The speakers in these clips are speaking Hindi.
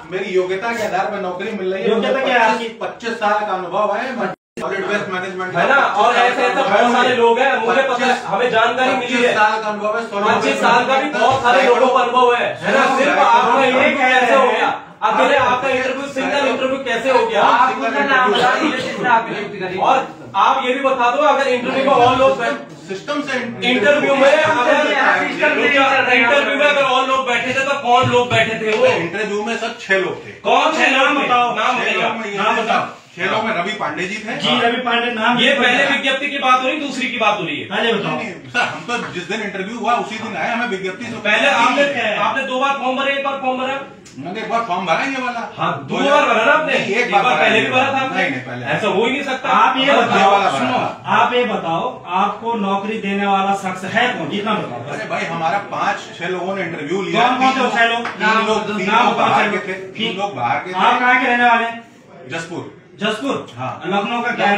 मेरी योग्यता के आधार पर नौकरी मिल रही है। योग्यता क्या है? 25 साल का अनुभव है सॉलिड वेस्ट मैनेजमेंट है ना। और ऐसे बहुत सारे लोग हैं, मुझे पता है, हमें जानकारी मिली है। 25 साल का अनुभव है, 25 साल का भी बहुत सारे लोगों का अनुभव है ना। सिर्फ आपका ये कैसे हो गया? अकेले आपका इंटरव्यू सिंगल इंटरव्यू कैसे हो गया? और आप ये भी बता दो, अगर इंटरव्यू में और लोग सिस्टम से इंटरव्यू में अगर और लोग बैठे थे तो कौन लोग बैठे थे? वो इंटरव्यू में सब 6 लोग थे। कौन 6 लोग? बताओ नाम बताओ। 6 लोग में रवि पांडे जी थे। जी रवि पांडे नाम। ये पहले विज्ञप्ति की बात हो रही, दूसरी की बात हो रही है। पहले बताओ सर, हम तो जिस दिन इंटरव्यू हुआ उसी दिन आए, हमें विज्ञप्ति से पहले आपने 2 बार फॉर्म भरे, 1 बार फॉर्म भरा? मैंने 1 बार फॉर्म भरा ये वाला। हाँ 2 बार भरा ना आपने? 1 बार पहले भी भरा था? नहीं पहले ऐसा हो ही नहीं सकता। आप ये बताओ, सुनो, आप ये बताओ आपको नौकरी देने वाला शख्स है कौन? इतना बताओ। अरे भाई, हमारा 5-6 लोगों ने इंटरव्यू लिया। कौन कौन थे 6 लोग? 3 लोग बाहर के थे। 3 लोग बाहर के थे। आप कहाँ के रहने वाले? जसपुर। जसपुर। हाँ। लखनऊ का क्या है?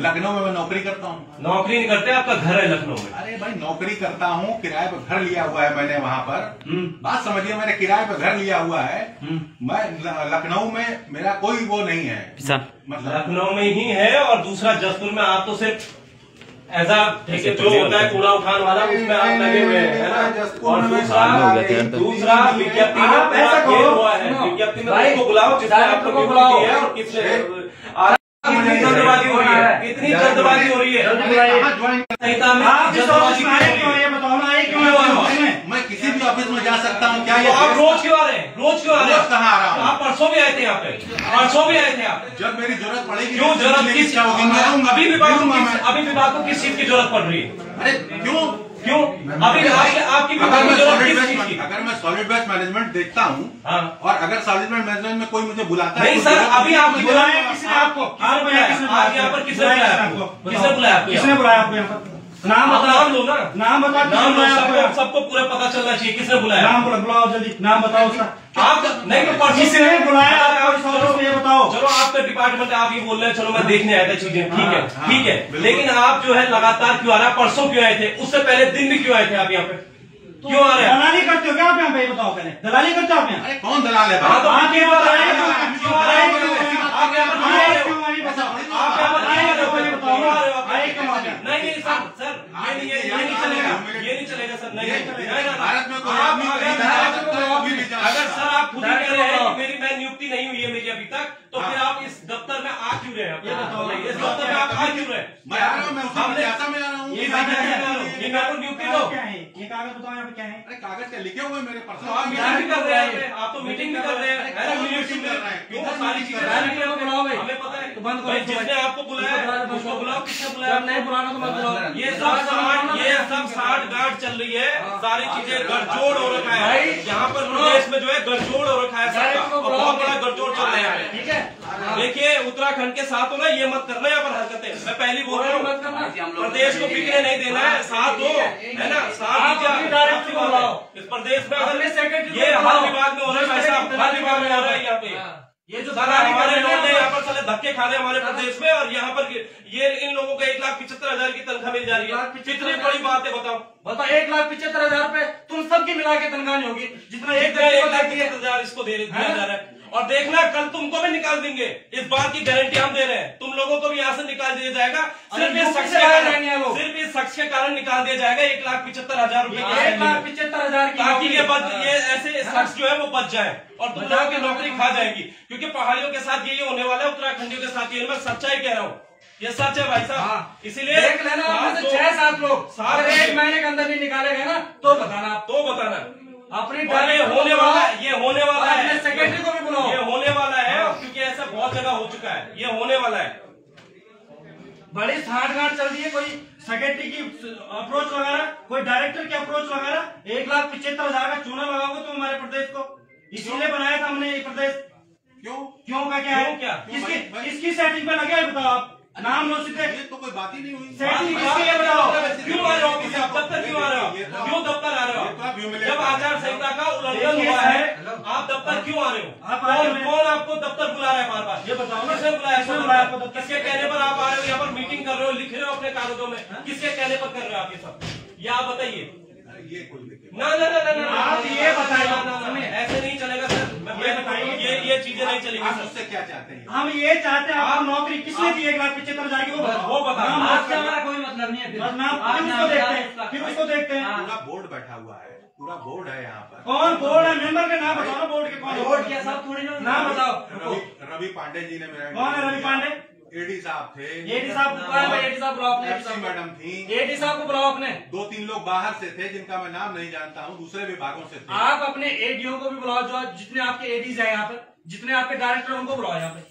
लखनऊ में मैं नौकरी करता हूँ। नौकरी नहीं करते, आपका घर है लखनऊ में? अरे भाई, नौकरी करता हूँ, किराए पर घर लिया हुआ है मैंने वहाँ पर। बात समझिए, मैंने किराए पर घर लिया हुआ है। मैं लखनऊ में मेरा कोई वो नहीं है, मतलब लखनऊ में ही है। और दूसरा जसपुर में आप तो सिर्फ ऐसा जो होता है कूड़ा उठाने वाला, उसमें आप लगे हुए हैं, है ना। और दूसरा विज्ञप्ति में ऐसा हुआ है, विज्ञप्ति में उसको बुलाओ जिसने आपको बुलाओ है और किसने कितनी जल्दबाजी हो रही है, कितनी जल्दबाजी हो रही है। संहिता में जल्दबाजी क्यों है? बताओ ना, मैं किसी भी ऑफिस में जा सकता हूँ क्या? आप रोज क्यों आ रहे हैं? रोज क्यों आ रहे हैं? कहाँ आ रहा हूँ? आप परसों भी आए थे यहाँ पे, परसों भी आए थे आप। जब मेरी जरूरत पड़ेगी। क्यों जरूरत? किस अभी विभाग को किस चीज की जरूरत पड़ रही है? अरे क्यों अभी आपकी अगर मैं सॉलिड वेस्ट मैनेजमेंट देखता हूँ और अगर सॉलिड वेस्ट मैनेजमेंट में कोई मुझे बुलाता है नहीं सर, अभी आप बुलाया किसने? आपको आप यहाँ पर किसने बुलाया आपको? किसने बुलाया आपको? किसने बुलाया आपको यहाँ पर? नाम बताओ लो ना, नाम बताओ। नाम लो, सबको पूरा पता चलना चाहिए किसने बुलाया। नाम बुलाओ जल्दी, नाम बताओ उसका। आप नहीं तो किसने बुलाया? ये बताओ। चलो आपका डिपार्टमेंट, आप ये बोल रहे हैं चलो मैं देखने आया था चीजें, ठीक है। लेकिन आप जो है लगातार क्यों आ रहा है? परसों क्यों आए थे? उससे पहले दिन भी क्यों आए थे आप यहाँ पे? क्यों आ रहे हैं? दलाली करते हो क्या आप यहाँ पे? बताओ पहले, दलाली करते हो आप यहाँ? कौन दलाल है? आप ये बताइए, नहीं सर, ये नहीं चलेगा सर, नहीं। अगर सर आप खुद ही कह रहे हैं कि मैं नियुक्ति नहीं हुई है मेरी अभी तक, तो फिर आप इस दफ्तर में आ क्यों रहे हैं? इस दफ्तर में आप आ क्यों रहे हैं? मैं आ रहा हूँ, मैं उसी आशा में आ रहा हूँ। ये नियुक्ति दो। ये कागज बताओ यहाँ पे क्या है? अरे कागज क्या लिखे हुए मेरे पर्स? आप मीटिंग भी कर रहे हैं, आप तो मीटिंग भी कर रहे हैं, क्यों? सारी चीजें हमें पता है। जिसने आपको बुलाया उसको बुलाओ, किसने बुलाया? नहीं बुलाना तो मत बुलाओ। ये सब 60 गांठ चल रही है, सारी चीजें गठजोड़ हो रखा है यहाँ पर प्रदेश में, जो है गठजोड़ हो रखा है सबका, और बहुत बड़ा गठजोड़ चल रहा है। ठीक है, देखिए उत्तराखंड के साथ हो ना, ये मत करना यहाँ पर हरकतें। मैं पहली बोल रहा हूँ, प्रदेश को बिकने नहीं देना है, साथ दो, है ना, साथ इस प्रदेश में। अगर ये हर विभाग में हो रहा है वैसा हर विभाग में हो रहा है यहाँ पे। ये जो सारा हमारे लोग यहाँ पर साले धक्के खा रहे हैं हमारे प्रदेश में, और यहाँ पर ये इन लोगों को 1,75,000 की तनख्वाह मिल जा रही है। कितनी बड़ी बात है, बताओ 1,75,000 रुपए तुम सबकी मिला के तनख्वाह नहीं होगी जितना 1,75,000 इसको दिया जा रहा है। और देखना कल तुमको भी निकाल देंगे, इस बात की गारंटी हम दे रहे हैं। तुम लोगों को भी यहाँ से निकाल दिया जाएगा, सिर्फ इस शख्स के कारण निकाल दिया जाएगा। 1,75,000 रुपए, 1,75,000 ताकि ये ऐसे शख्स जो है वो बच जाए और तुम लोगों की नौकरी खा जाएगी। क्योंकि पहाड़ियों के साथ यही होने वाला है, उत्तराखंडियों के साथ ये मैं सच्चाई कह रहा हूँ, ये सच है भाई साहब। इसीलिए देख लेना, 6-7 लोग 1 महीने के अंदर नहीं निकाले गए ना, तो बताना अपनी ये होने वाला है, ये होने वाला है। सेक्रेटरी को भी बुलाओ, ये होने वाला है, क्योंकि ऐसा बहुत जगह हो चुका है, ये होने वाला है। बड़ी साठगांठ चल रही है, कोई सेक्रेटरी की अप्रोच वगैरह, कोई डायरेक्टर की अप्रोच वगैरह। 1,75,000 का चूना लगाओगे तुम हमारे प्रदेश को, इसीलिए बनाया था हमने ये प्रदेश। क्यों का क्या है? किसकी सेटिंग पे लगे बताओ आप? नाम लो सीधे, ये तो कोई बात ही नहीं हुई। सेटिंग किसकी है बताओ? क्यों आ रहे हो ऑफिस? आप दफ्तर क्यों आ रहे हो? क्यों दफ्तर आ रहे हो? जब आचार संहिता का उल्लंघन हुआ है, आप दफ्तर क्यों आ रहे हो? कौन आपको दफ्तर बुला रहा है बार बार? ये बताओ ना, किसने बुलाया? किसके कहने पर आप आ रहे हो? यहाँ पर मीटिंग कर रहे हो, लिख रहे हो अपने कागजों में, किसके कहने पर कर रहे हो आप ये सब? ये आप बताइए। ये कोई ना, आप ये बताइए, ऐसे चीजें नहीं चलेंगी। आप उससे क्या चाहते हैं? हम ये चाहते हैं आप नौकरी किसने दी 1,75,000 की वो बता। आपसे हमारा कोई मतलब नहीं है। फिर उसको देखते हैं, फिर उसको देखते हैं। पूरा बोर्ड बैठा हुआ है, पूरा बोर्ड है यहाँ पर। कौन बोर्ड है? मेंबर का नाम बताओ ना, बोर्ड के कौन? बोर्ड क्या साहब थोड़ी ना नाम बताओ। रवि पांडे जी ने मेरा। कौन है रवि पांडे? एडी साहब थे। एडी साहब को बुलाओ, एडी साहब बुलाओ अपने। एफसी मैडम थी। एडी साहब को बुलाओ अपने। 2-3 लोग बाहर से थे जिनका मैं नाम नहीं जानता हूँ, दूसरे विभागों से थे। आप अपने एडीओ को भी बुलाओ, जो जितने आपके एडीज हैं यहाँ पे, जितने आपके डायरेक्टर उनको बुलाओ यहाँ पे,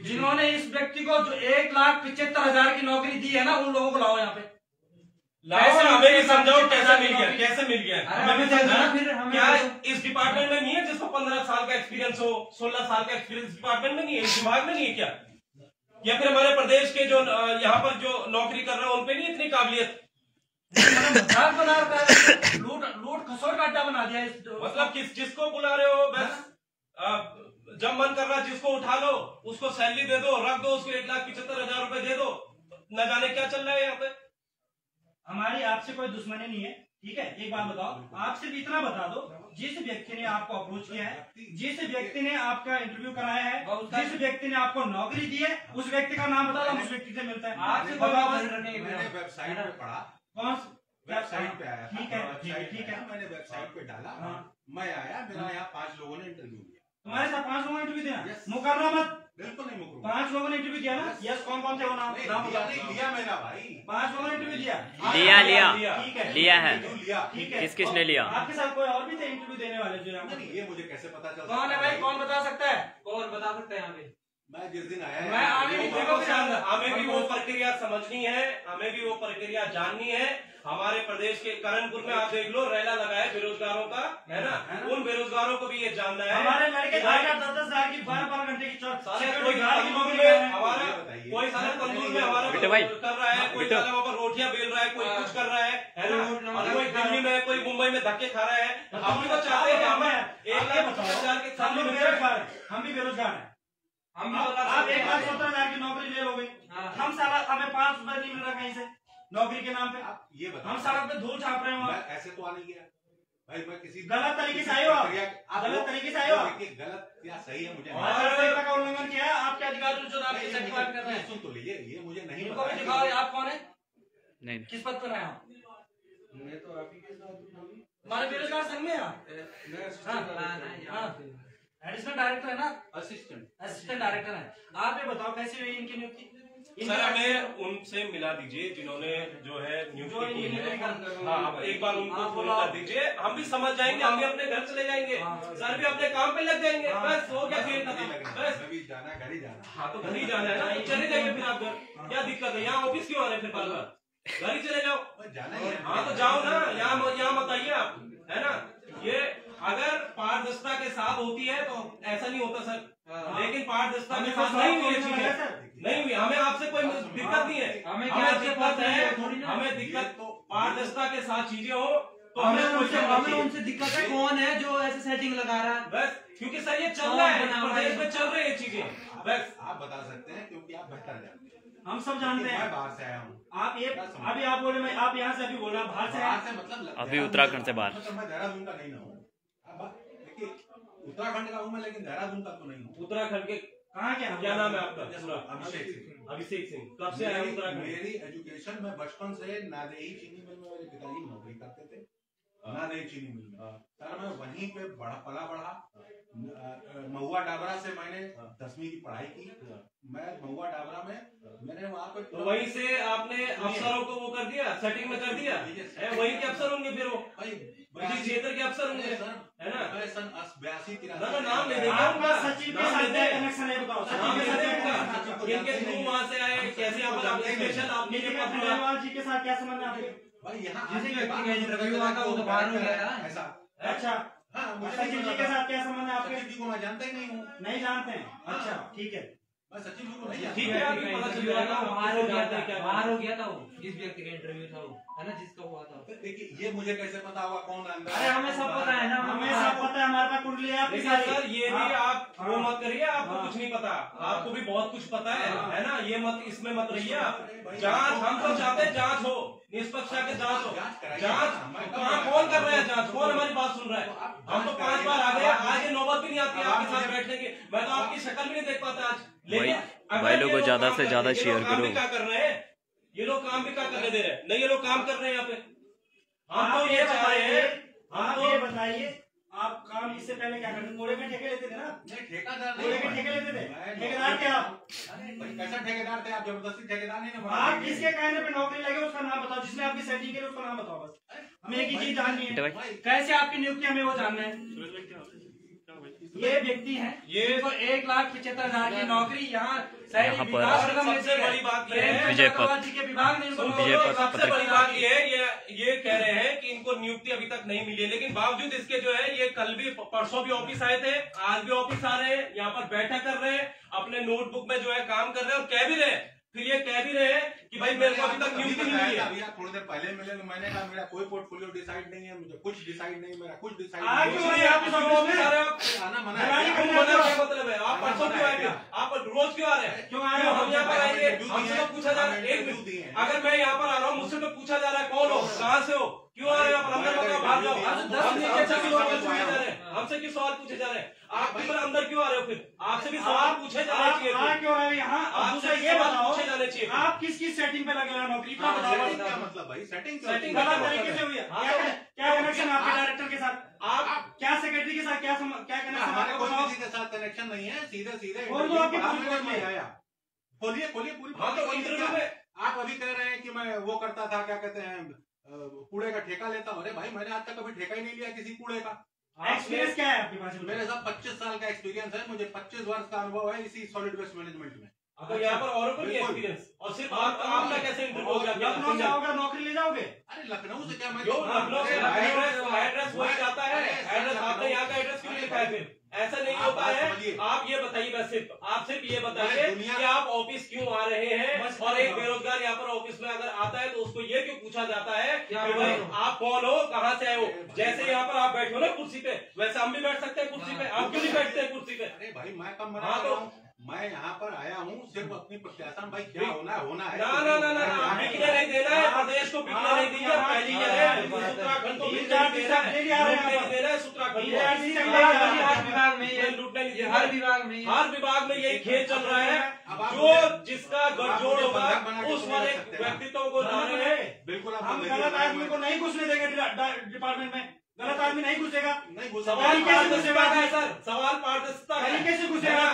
जिन्होंने इस व्यक्ति को जो 1,75,000 की नौकरी दी है ना, उन लोगों को लाओ यहाँ पे। लाओ, हमें भी समझाओ कैसे मिल गया, कैसे मिल गया। हमें भी समझाना फिर। क्या इस डिपार्टमेंट में नहीं है जिसको 15 साल का एक्सपीरियंस हो, 16 साल का एक्सपीरियंस डिपार्टमेंट में नहीं है, इस विभाग में नहीं है क्या? या फिर हमारे प्रदेश के जो यहाँ पर जो नौकरी कर रहे हैं उन पे नहीं इतनी काबिलियत? मजाक बना रखा है, लूट खसोट का अड्डा बना दिया। मतलब जिसको बुला रहे हो बस जब मन कर रहा जिसको उठा लो, उसको सैलरी दे दो, रख दो उसको 1,75,000 रुपए दे दो। न जाने क्या चल रहा है यहाँ पे। हमारी आपसे कोई दुश्मनी नहीं है, ठीक है? एक बात बताओ, आप सिर्फ इतना बता दो, जिस व्यक्ति ने आपको अप्रोच किया है, जिस व्यक्ति ने आपका इंटरव्यू कराया है, जिस व्यक्ति ने आपको नौकरी दी है, उस व्यक्ति का नाम बताओ, हम उस व्यक्ति से मिलते हैं। आपसे मैंने वेबसाइट पे पढ़ा। कौन वेबसाइट पे आया? ठीक है, ठीक है। मैंने वेबसाइट पे डाला, मैं आया, मेरा यहाँ 5 लोगों ने इंटरव्यू दिया। तुम्हारे साथ 5 लोगों ने इंटरव्यू दिया? मुकरना मत। बिल्कुल नहीं मुकरूँ। 5 लोगों ने इंटरव्यू दिया ना? यस, कौन कौन थे वो नाम बताओ। लिया मेरा भाई। 5 लोगों ने इंटरव्यू दिया? लिया ठीक है, लिया है। ठीक है। किस किसने लिया? आपके साथ कोई और भी थे इंटरव्यू देने वाले जो यहाँ पे? ये मुझे कैसे पता चल? कौन है भाई, कौन बता सकता है? कौन बता सकते हैं यहाँ पे? मैं जिस दिन आया, मैं आगे भी देखो, हमें भी वो प्रक्रिया समझनी है, हमें भी वो प्रक्रिया जाननी है। हमारे प्रदेश के करणपुर में आप देख लो, रैला लगा है बेरोजगारों का, है ना? उन बेरोजगारों को भी ये जानना है। हमारे लड़के 10-10 हजार की 12 घंटे की हमारा कोई सारा तंदूर में हमारा कर रहा है, कोई सारा वहाँ पर रोटियां बेल रहा है, कोई कुछ कर रहा है ना? और कोई दिल्ली में, कोई मुंबई में धक्के खा रहा है। हम भी तो चाहते हैं हमें 1,75,000 के हम भी बेरोजगार हैं, हम भी बेरोजगार हैं। हम आप 1,70,000 की नौकरी ले लोगे, हम साला हमें 5 रुपए नहीं मिल रहा कहीं से नौकरी के नाम पे। आप ये बताओ, हम सड़क पे धूल छाप रहे हैं वहाँ। ऐसे तो आ नहीं गया भाई, मैं किसी गलत तरीके से आए हो आप, गलत तरीके से आए हो आप। गलत या सही है मुझे आचार का उल्लंघन किया है, आपके अधिकारियों जो आपके सर्टिफाइड कर रहे हैं। सुन तो लीजिए, ये मुझे नहीं इनको भी दिखाओ, आप कौन है? नहीं, किस पद पर आए आप? मैं तो आप ही के साथ हमारे बेरोजगार संघ में आप एडिशनल डायरेक्टर है ना? असिस्टेंट डायरेक्टर है। आप ये बताओ कैसे हुई इनकी नियुक्ति? सर हमें उनसे मिला दीजिए जिन्होंने जो है नियुक्ति की है। हाँ, एक बार उनको फोन कर दीजिए, हम भी समझ जाएंगे, हम भी अपने घर चले जाएंगे, सर भी अपने काम पे लग जाएंगे। बस हो गया, खेल खत्म। बस जाना, घर ही जाना। हाँ, तो घर ही जाना है ना, तो चले जाइए फिर आप घर। क्या दिक्कत है? यहाँ ऑफिस क्यों आ रहे हैं फिर बार बार? घर ही चले जाओ। जाना ही है। हाँ, तो जाओ ना, यहाँ मत आइए आप, है ना? ये अगर पारदर्शिता के साथ होती है तो ऐसा नहीं होता सर, लेकिन पारदर्शिता के साथ नहीं हुई ये चीजें, नहीं हुई। हमें आपसे कोई दिक्कत नहीं है, हमें दिक्कत है, हमें दिक्कत पारदर्शिता के साथ चीजें हो तो हमें उनसे दिक्कत है। कौन है जो ऐसे सेटिंग लगा रहा है? बस क्योंकि सर ये चल रहा है, प्रदेश में चल रही है चीजें। बस आप बता सकते हैं क्योंकि आप बेहतर जानते हैं। हम सब जानते हैं। मैं बाहर से आया हूँ। आप ये अभी आप बोले, मैं आप यहाँ से अभी बोल रहा हूँ बाहर से मतलब अभी उत्तराखंड से बाहर। मैं देहरादून का नहीं हूँ, देखिए उत्तराखंड का हूँ मैं, लेकिन देहरादून का तो नहीं हूँ। उत्तराखंड के कहाँ क्या नाम है आपका? अभिषेक सिंह। कब से आया उत्तराखंड? मेरी एजुकेशन में बचपन से नादेही चीनी मिल में मेरे पिताजी नौकरी करते थे, नादेही चीनी मिल में। सर मैं वहीं पे पला बढ़ा। महुआ डाबरा से मैंने 10वीं की पढ़ाई की। मैं महुआ डाबरा में मैंने वहाँ पे तो वहीं से आपने अफसरों को वो कर दिया, सेटिंग में कर दिया, वहीं के अफसर होंगे फिर वो, इसी क्षेत्र के अफसर होंगे, है ना? मैं सन 82-83 नाम ले देंगे आपका सचिव के साथ क्या कनेक्शन है बताओ? इनके थ्रू वहाँ से आए, कैसे आप स्पेशल आपने केजरीवाल जी के साथ क्या संबंध है आपके? भाई यहाँ ऐसा अच्छा, हाँ, सचिव जी के साथ क्या संबंध है आपके? सचिव जी को मैं जानता ही नहीं हूँ। नहीं जानते हैं? अच्छा, ठीक है। मैं सचिव जी को नहीं जानता। ठीक है, अभी पता चल जाएगा। बाहर हो गया था वो, जिस व्यक्ति का इंटरव्यू था वो, है ना, जिसका हुआ था। देखिए ये मुझे कैसे पता होगा कौन अंदर? अरे हमें सब पता है ना, हमें सब पता है, हमारे पास कुंडली है आपकी देखिए सारी। सर, ये भी आप वो मत करिए, आपको कुछ नहीं पता, आपको भी बहुत कुछ पता है ना? ये मत, इसमें मत रहिए आप। जांच हम तो चाहते हैं, जांच हो, निष्पक्ष के जांच हो। जांच कौन कर रहा है? जांच कौन हमारी बात सुन रहा है? हम तो 5 बार आ गए, आज ये नौबत भी नहीं नहीं आती है आपके साथ बैठने की, मैं तो आपकी शक्ल भी नहीं देख पाता आज। लेकिन भाई लोगों को ज्यादा से ज्यादा शेयर करो। क्या कर रहे हैं ये लोग, काम भी क्या करने दे रहे हैं? नहीं, ये लोग काम कर रहे हैं यहाँ पे। हम तो आप ये चाह रहे हैं, आप ये बताइए, आप काम इससे पहले क्या करते थे? मोड़े में ठेके लेते थे ना? नहीं, ठेकेदार मोड़े में ठेके लेते थे, ठेकेदार थे आप? अरे भाई, कैसा ठेकेदार थे आप? जबरदस्ती ठेकेदार नहीं ना आप किसके कहने पे नौकरी लगे उसका नाम बताओ, जिसने आपकी सेटिंग की उसका नाम बताओ बस। हमें एक ही चीज जाननी है, कैसे आपकी नियुक्ति हमें वो जानना है। ये व्यक्ति हैं, ये तो 1,75,000 की नौकरी यहाँ यहाँ पर सबसे बड़ी बात ये है, विजय पथ जी के विभाग ने इनको विजय पथ सबसे बड़ी बात ये है, ये कह रहे हैं कि इनको नियुक्ति अभी तक नहीं मिली है, लेकिन बावजूद इसके जो है ये कल भी परसों भी ऑफिस आए थे, आज भी ऑफिस आ रहे हैं, यहाँ पर बैठक कर रहे हैं, अपने नोटबुक में जो है काम कर रहे हैं और कह भी रहे हैं, फिर ये कह भी रहे हैं कि भाई मेरे को अभी तक नियुक्ति नहीं मिली है। अभी आप थोड़ी देर पहले मिले तो मैंने कहा मेरा कोई पोर्टफोलियो डिसाइड नहीं है, मुझे कुछ डिसाइड नहीं, मेरा कुछ डिसाइड आज नहीं क्यों है। नहीं आप इस ऑफिस में? आना मना है। क्या मतलब है? आप परसों क्यों आएंगे? आप रोज क्यों आ रहे हैं? क्यों आए हो? हम यहाँ पर आएंगे, हमसे तो पूछा जा रहा है, एक मिनट, अगर मैं यहाँ पर आ रहा हूँ मुझसे तो पूछा जा रहा है कौन हो, कहाँ से हो, क्यों आ रहे हो आप? अंदर बताओ, बाहर जाओ। हमसे क्यों सवाल पूछे जा रहे हैं? हमसे क्यों सवाल पूछे जा रहे हैं? आप फिर अंदर क्यों आ रहे हो? फिर आपसे भी सवाल पूछे जाने चाहिए, क्यों रहे यहाँ? आपसे ये बताओ, पूछे जाने चाहिए। आप किस किस सेटिंग पे लगे हो नौकरी का बताओ। सेटिंग क्या मतलब भाई? सेटिंग सेटिंग गलत तरीके से हुई है। क्या कनेक्शन आपके डायरेक्टर के साथ? आप क्या सेक्रेटरी के साथ क्या कनेक्शन? हमारे आपको कोई बताओ। किसी के साथ कनेक्शन नहीं है, सीधे सीधे और वो आपकी बात पूरी में आया। खोलिए खोलिए पूरी। हाँ तो इंटरव्यू में आप अभी कह रहे हैं कि मैं वो करता था, क्या कहते हैं, कूड़े का ठेका लेता हूँ। अरे भाई, मैंने आज तक कभी ठेका ही नहीं लिया किसी कूड़े का। एक्सपीरियंस क्या है आपके पास? मेरे साथ 25 साल का एक्सपीरियंस है, मुझे 25 वर्ष का अनुभव है इसी सॉलिड वेस्ट मैनेजमेंट में। अगर यहाँ पर और कोई एक्सपीरियंस और सिर्फ आपका कैसे इंटरव्यू हो गया? लखनऊ जाओगे नौकरी ले जाओगे? अरे लखनऊ से क्या मैं क्यों लखनऊ से एड्रेस वही जाता है, एड्रेस आपने यहाँ का एड्रेस क्यों लिखा है? फिर ऐसा नहीं होता है। आप ये बताइए, बस आप सिर्फ ये बताइए कि आप ऑफिस क्यों आ रहे हैं, और एक बेरोजगार यहाँ पर ऑफिस में अगर आता है तो उसको ये क्यों पूछा जाता है कि भाई आप कौन हो, कहाँ से आए हो? जैसे यहाँ पर आप बैठे हो ना कुर्सी पे, वैसे हम भी बैठ सकते हैं कुर्सी पे, आप क्यों नहीं बैठते हैं कुर्सी पे? अरे भाई, मैं कम मना कर रहा हूँ, मैं यहाँ पर आया हूँ सिर्फ अपनी प्रत्याशन, भाई क्या होना है होना है। ना ना ना ना, बिकने नहीं देना है, प्रदेश को बिकने नहीं देंगे। पहली जगह उत्तराखंड को बिकने नहीं देना है, देना है उत्तराखंड को। हर विभाग में यही खेल चल रहा है। जो जिसका गठजोड़ होगा उस वाले व्यक्तित्व को ला रहे हैं। बिल्कुल, हम गलत आदमी को नहीं घुसने देंगे डिपार्टमेंट में। गलत आदमी नहीं घुसेगा। सवाल पारदर्शिता का है सर, सवाल पारदर्शिता है। तरीके से घुसेगा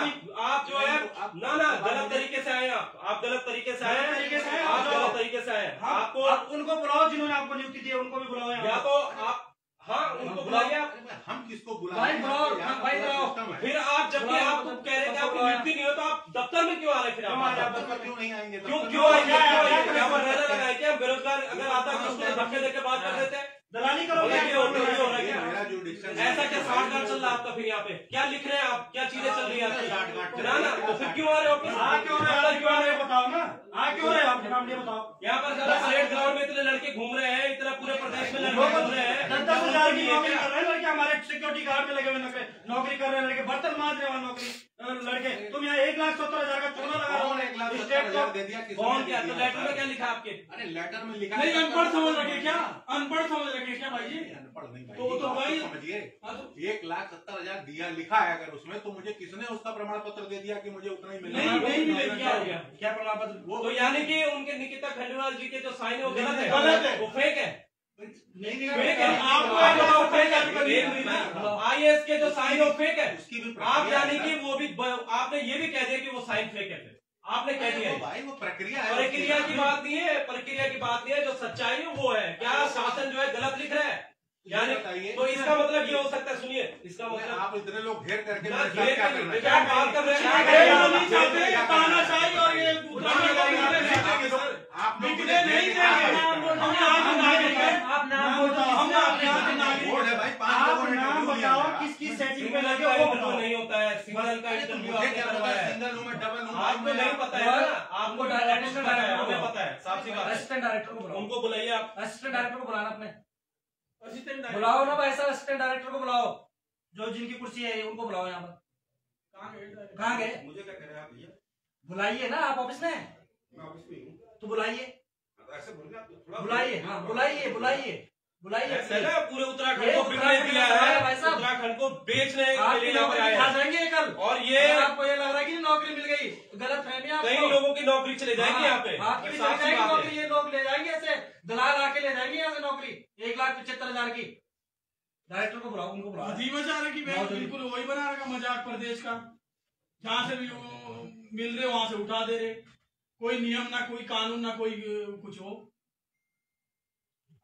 आप जो है ना ना गलत तरीके से आए, आप गलत तरीके से आए, आप गलत तरीके से आए। आपको उनको बुलाओ जिन्होंने आपको नियुक्ति दी है, उनको भी बुलाओ। या तो आप, हाँ उनको बुलाइए आप। हम किसको भाई बुलाओ, भाई बुलाओ। फिर आप जबकि आप कह रहे थे आपकी नियुक्ति नहीं हो तो आप दफ्तर में क्यों आ रहे? फिर आप क्यों नहीं आएंगे? क्यों आएंगे? यहाँ पर रहने लगा है क्या? बेरोजगार अगर आता है तो उसको धक्के देके बात कर देते हैं। दलाली करो। मेरा जो डिक्शन ऐसा क्या साठगांठ चल रहा है आपका? फिर यहाँ पे क्या लिख रहे हैं आप? क्या चीजें चल रही है आपकी? ना ना, तो फिर क्यों आ रहे हो? क्यों आ रहे हो बताओ ना, क्यों रहे हो? आपके नाम ये बताओ। यहाँ पर सारा परेड ग्राउंड में इतने लड़के घूम रहे हैं, इतना पूरे प्रदेश में लड़के घूम रहे हैं। 10,000 की नौकरी कर रहे हैं लड़के, हमारे सिक्योरिटी गार्ड में लगे हुए नौकरी कर रहे हैं लड़के, बर्तन मांज रहे हैं नौकरी लड़के। तुम यहाँ 1,70,000 का चूना लगा रहे हो। 1,70,000 दे दिया कौन क्या? तो लेटर में क्या लिखा आपके? अरे लेटर में लिखा नहीं, अनपढ़ समझ रखे क्या? अनपढ़ समझ रखे क्या भाई जी? अनपढ़ नहीं भाई, तो भाई समझिए, 1,70,000 दिया लिखा है अगर उसमें, तो मुझे किसने उसका प्रमाण पत्र दे दिया कि मुझे उतना ही मिला? नहीं मिले। क्या हो गया? क्या प्रमाण पत्र? वो तो यानी कि उनके निकिता खंडेलवाल जी के जो साइन है वो गलत है, गलत है। वो फेक है। नहीं फेक है। आपको फेक है। IAS के जो साइन है वो फेक है। उसकी भी आप यानी कि वो भी आपने ये भी कह दिया कि वो साइन फेक है। फिर आपने कह दिया है। भाई, वो प्रक्रिया है। प्रक्रिया की बात नहीं है, प्रक्रिया की बात नहीं है, जो सच्चाई है वो है। क्या शासन जो है गलत लिख रहा है? यानी तो इसका मतलब ये हो सकता है, सुनिए इसका मतलब आप इतने लोग घेर करके ना मेरे साथ क्या करना है? क्या बात कर रहे नहीं हैं? चाहते, तानाशाही और ये आप लोग बिकने नहीं देंगे। आप नाम बताओ। बोर्ड है भाई, 5 आप लोगों ने नाम इंटरव्यू लिया बताओ है। किस किस सेटिंग पे सिंगल लगे का वो इंटरव्यू बताओ। नहीं होता है, सिंगल का इंटरव्यू मुझे आपने क्या पता करवाया है है। सिंगल हूँ मैं, डबल हूँ? आपको नहीं पता है ना, आपको डायरेक्टर पता है, हमें पता है। साफ सी बात है। असिस्टेंट डायरेक्टर को बुलाओ। उनको बुलाइए आप। असिस्टेंट डायरेक्टर को बुलाना अपने। असिस्टेंट बुलाओ ना भाई साहब, असिस्टेंट डायरेक्टर को बुलाओ, जो जिनकी कुर्सी है उनको बुलाओ यहाँ पर। कहाँ गए? मुझे क्या कह रहे हैं आप भैया? बुलाइए ना, आप ऑफिस में हैं? मैं ऑफिस में हूँ। तो बुलाइए, ऐसे बोल रहे आप थोड़ा बुलाइए। हाँ बुलाइए, बुलाइए, बुलाइए ऐसा ना पूरे उत्तराखंड को बिकने दिया है, उत्तराखंड को बेचने के लिए यहाँ पर आए खा जाएंगे कल। और ये आपको ये लग रहा है कि नौकरी मिल गई, गलत फहमी है। कई लोगों की नौकरी चले जाएगी यहाँ पे, आपकी भी साफ सी जाएगी बात नौकरी, है। ये लोग ले जाएंगे ऐसे दलाल आके ले जाएंगे यहाँ से नौकरी 1,75,000 की। डायरेक्टर को बुलाओ, उनको बुलाओ। अजीब मजा रहा कि भाई बिल्कुल वही बना रखा मजाक प्रदेश का, जहाँ से भी मिल रहे वहां से उठा दे रहे, कोई नियम ना कोई कानून ना कोई कुछ हो।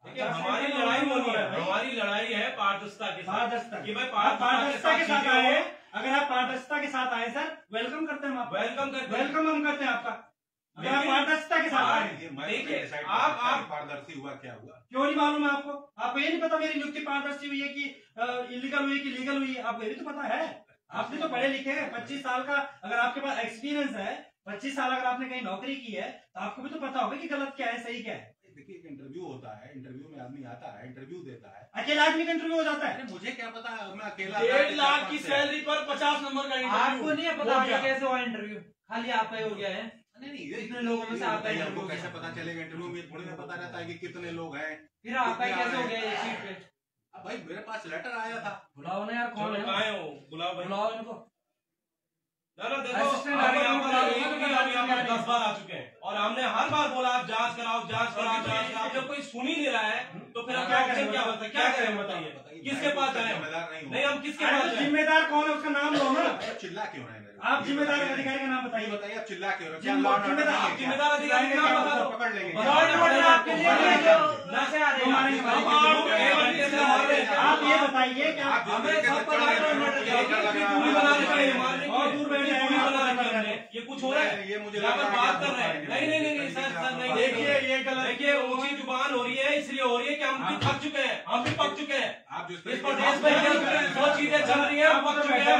हमारी लड़ाई होनी है, हमारी लड़ाई है पारदर्शिता के साथ। पारदर्शिता कि भाई पारदर्शिता के साथ आए हैं। अगर आप पारदर्शिता के साथ आए सर, वेलकम करते हैं हम आपका, वेलकम करते हैं। वेलकम हम करते हैं आपका। अगर आप पारदर्शिता के साथ आए हैं, देखिए आप पारदर्शी हुआ क्या हुआ? क्यों नहीं मालूम है आपको? आपको ये नहीं पता मेरी नियुक्ति पारदर्शी हुई है कि इलीगल हुई कि लीगल हुई? आपको ये भी तो पता है, आपने तो पढ़े लिखे हैं। 25 साल का अगर आपके पास एक्सपीरियंस है, 25 साल अगर आपने कहीं नौकरी की है, तो आपको भी तो पता होगा कि गलत क्या है सही क्या है। देखिए एक इंटरव्यू होता है, इंटरव्यू में आदमी आता है, इंटरव्यू देता है। अकेले आदमी का इंटरव्यू हो जाता है? अरे मुझे क्या पता, मैं अकेला 1.5 लाख की सैलरी पर 50 नंबर का इंटरव्यू। आपको नहीं है पता आपका कैसे हुआ इंटरव्यू? खाली आपका ही हो गया है। नहीं, इतने लोगों में से आपका हमको इंटरव्यू कैसे पता चलेगा? इंटरव्यू में थोड़ी ना पता रहता है कि कितने लोग हैं। फिर आपका ही कैसे हो गया ये सीट पे? अब भाई मेरे पास लेटर आया था। बुलाओ ना यार, कौन है? आए हो, बुलाओ भाई। बुलाओ इनको। ना देखो, असिस्टेंट अभी डायरेक्टर यहाँ को पर बुलाओ, एक भी अभी यहाँ पर 10 बार आ चुके हैं और हमने हर बार बोला आप जांच कराओ, जांच कराओ, जांच कराओ। जब कोई सुन ही नहीं रहा है तो फिर हम क्या करें? क्या बताइए, क्या करें बताइए? किसके पास जाए? नहीं, हम किसके पास जाए? जिम्मेदार कौन है उसका नाम लो ना। चिल्ला क्यों है? आप जिम्मेदार अधिकारी का नाम बताइए। बताइए आप चिल्ला क्यों? जिम्मेदार अधिकारी का नाम बता दो। पकड़ लेंगे। आपके लिए नशे आ रहे हैं। आप ये बताइए कि आप हमें सब पता है, और दूर बैठ जाएंगे। ये कुछ हो रहा है, ये मुझे यहाँ पर बात कर रहे हैं। नहीं सर नहीं, देखिए ये गलत, देखिए ऊंची जुबान हो रही है, इसलिए हो रही है कि हम भी थक चुके हैं, हम भी पक चुके हैं। आप जिस इस प्रदेश में जो चीजें चल रही है हम पक चुके हैं।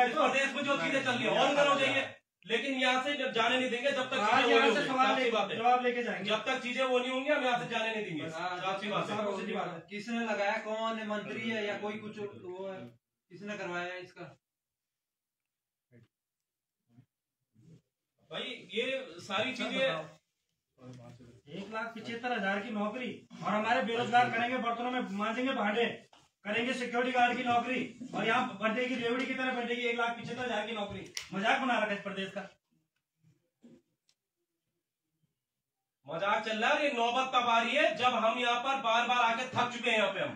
इस प्रदेश में जो चीजें चल रही है और इधर हो जाइए, लेकिन यहाँ से जब जाने नहीं देंगे जब तक चीजें वो नहीं होंगी। साफ सी बात है, जवाब लेके जाएंगे। जब तक चीजें वो नहीं होंगी हम यहाँ से जाने नहीं देंगे। साफ सी बात है। किसने लगाया? कौन है? मंत्री है या कोई कुछ वो है? किसने करवाया इसका? भाई ये सारी चीजें 1,75,000 की नौकरी और हमारे बेरोजगार करेंगे बर्तनों में मांजेंगे भांडे, करेंगे सिक्योरिटी गार्ड की नौकरी और यहाँ बंदे की रेवड़ी की तरह बैठेगी 1,75,000 की नौकरी। मजाक बना रखा है इस प्रदेश का। मजाक चल रहा है। ये नौबत तब आ रही है जब हम यहाँ पर बार बार आके थक चुके हैं। यहाँ पे हम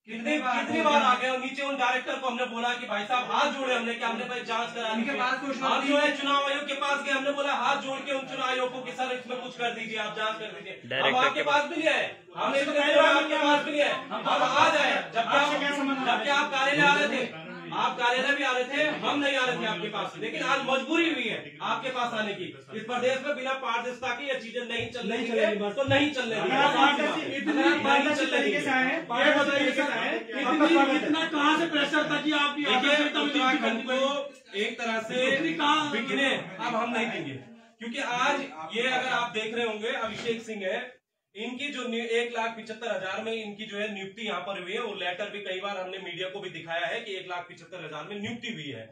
कितनी बार आ गए और नीचे उन डायरेक्टर को हमने बोला कि भाई साहब हाथ जोड़े, हमने कि हमने भाई जांच करा। उनके पास कुछ हम जो है चुनाव आयोग के पास गए, हमने बोला हाथ जोड़ के उन चुनाव आयोग को कि सर इसमें कुछ कर दीजिए, आप जांच कर दीजिए। हम आपके पास भी नहीं आए, हमने तो आपके पास भी नहीं आए, हम आज आए। जबकि आप कार्यालय आ रहे थे, आप कार्यालय भी आ रहे थे, हम नहीं आ रहे थे आपके पास, लेकिन आज मजबूरी हुई है आपके पास आने की। इस प्रदेश में बिना पारदर्शिता की ये चीजें नहीं चल रही है, तो नहीं चल रही है। इतना कहाँ से प्रेशर था कि आप उत्तराखंड को एक तरह से बिकने अब हम नहीं देंगे, क्योंकि आज ये अगर आप देख रहे होंगे अभिषेक सिंह है, इनकी जो 1,75,000 में इनकी जो है नियुक्ति यहाँ पर हुई है। वो लेटर भी कई बार हमने मीडिया को भी दिखाया है कि 1,75,000 में नियुक्ति हुई है।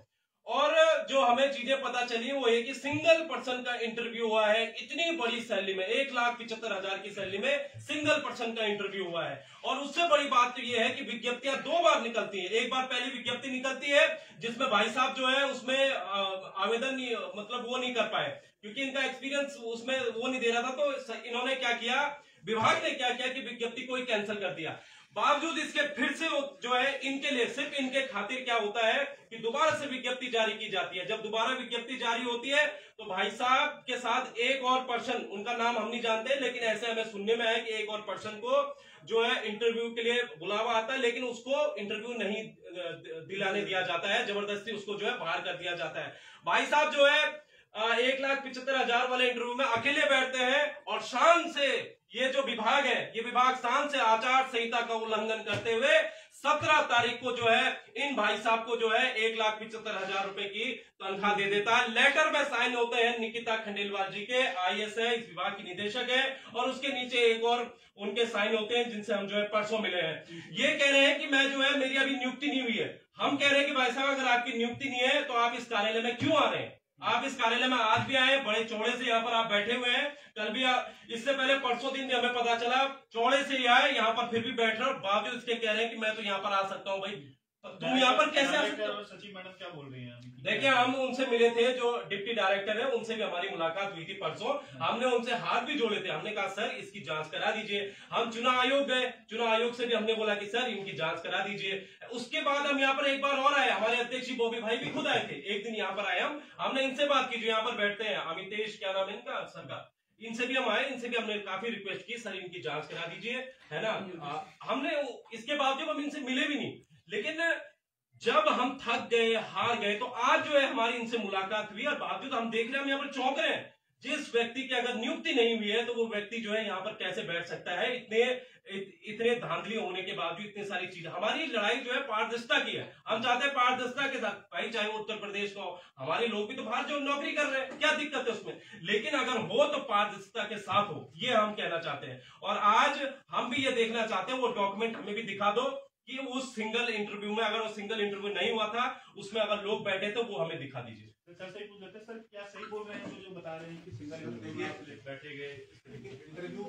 और जो हमें चीजें पता चली वो है कि सिंगल पर्सन का इंटरव्यू हुआ है इतनी बड़ी सैलरी में, 1,75,000 की सैलरी में सिंगल पर्सन का इंटरव्यू हुआ है। और उससे बड़ी बात तो ये है कि विज्ञप्तियां 2 बार निकलती है। एक बार पहली विज्ञप्ति निकलती है जिसमें भाई साहब जो है उसमें आवेदन मतलब वो नहीं कर पाए क्योंकि इनका एक्सपीरियंस उसमें वो नहीं दे रहा था। तो इन्होंने क्या किया, विभाग ने क्या किया कि विज्ञप्ति को ही कैंसिल कर दिया। बावजूद इसके फिर से जो है इनके लिए सिर्फ इनके खातिर क्या होता है कि दोबारा से विज्ञप्ति जारी की जाती है। जब दोबारा विज्ञप्ति जारी होती है तो भाई साहब के साथ एक और पर्सन, उनका नाम हम नहीं जानते, लेकिन ऐसे हमें सुनने में आया कि एक और पर्सन को जो है इंटरव्यू के लिए बुलावा आता है, लेकिन उसको इंटरव्यू नहीं दिलाने दिया जाता है, जबरदस्ती उसको जो है बाहर कर दिया जाता है। भाई साहब जो है 1,75,000 वाले इंटरव्यू में अकेले बैठते हैं और शान से ये जो विभाग है, ये विभाग शान से आचार संहिता का उल्लंघन करते हुए 17 तारीख को जो है इन भाई साहब को जो है 1,75,000 रुपए की तनख्वाह दे देता है। लेटर में साइन होते हैं निकिता खंडेलवाल जी के, IAS है, इस विभाग की निदेशक है, और उसके नीचे एक और उनके साइन होते हैं जिनसे हम जो है परसों मिले हैं। ये कह रहे हैं कि मैं जो है मेरी अभी नियुक्ति नहीं हुई है। हम कह रहे हैं कि भाई साहब अगर आपकी नियुक्ति नहीं है तो आप इस कार्यालय में क्यों आ रहे हैं? आप इस कार्यालय में आज भी आए, बड़े चौड़े से यहाँ पर आप बैठे हुए हैं। कल भी इससे पहले परसों दिन भी हमें पता चला चौड़े से ही आए, यहाँ पर फिर भी बैठ रहे और बावजूद इसके कह रहे हैं कि मैं तो यहाँ पर आ सकता हूँ। भाई तुम यहाँ पर कैसे आ सकते हो? सचिव मैडम क्या बोल रही हैं? देखिए, हम उनसे मिले थे, जो डिप्टी डायरेक्टर है, उनसे भी हमारी मुलाकात हुई थी परसों। हमने उनसे हाथ भी जोड़े थे, हमने कहा सर इसकी जांच करा दीजिए। हम चुनाव आयोग गए, चुनाव आयोग से भी हमने बोला कि सर इनकी जांच करा दीजिए। उसके बाद हम यहाँ पर एक बार और आए, हमारे अध्यक्ष बॉबी भाई भी खुद आए थे। एक दिन यहाँ पर आए, हमने इनसे बात की, जो यहाँ पर बैठते हैं, अमितेश क्या नाम है इनका सर का, इनसे भी हम आए, इनसे भी हमने काफी रिक्वेस्ट की सर इनकी जांच करा दीजिए, है ना। हमने इसके बावजूद हम इनसे मिले भी नहीं, लेकिन जब हम थक गए, हार गए, तो आज जो है हमारी इनसे मुलाकात हुई और बावजूद हम देख रहे हैं, हम यहाँ पर चौंक रहे हैं। जिस व्यक्ति की अगर नियुक्ति नहीं हुई है तो वो व्यक्ति जो है यहाँ पर कैसे बैठ सकता है? इतने धांधली होने के बावजूद इतनी सारी चीजें। हमारी लड़ाई जो है पारदर्शिता की है, हम चाहते हैं पारदर्शिता के साथ, भाई चाहे वो उत्तर प्रदेश का हो, हमारे लोग भी तो बाहर जो नौकरी कर रहे हैं, क्या दिक्कत है उसमें? लेकिन अगर हो तो पारदर्शिता के साथ हो, ये हम कहना चाहते हैं। और आज हम भी ये देखना चाहते हैं, वो डॉक्यूमेंट हमें भी दिखा दो कि उस सिंगल इंटरव्यू में, अगर वो सिंगल इंटरव्यू नहीं हुआ था, उसमें अगर लोग बैठे थे, वो हमें दिखा दीजिए। सर सही पूछ रहे थे, सर क्या सही बोल रहे हैं जो बता रहे हैं कि सिंगल इंटरव्यू बैठे गए? इंटरव्यू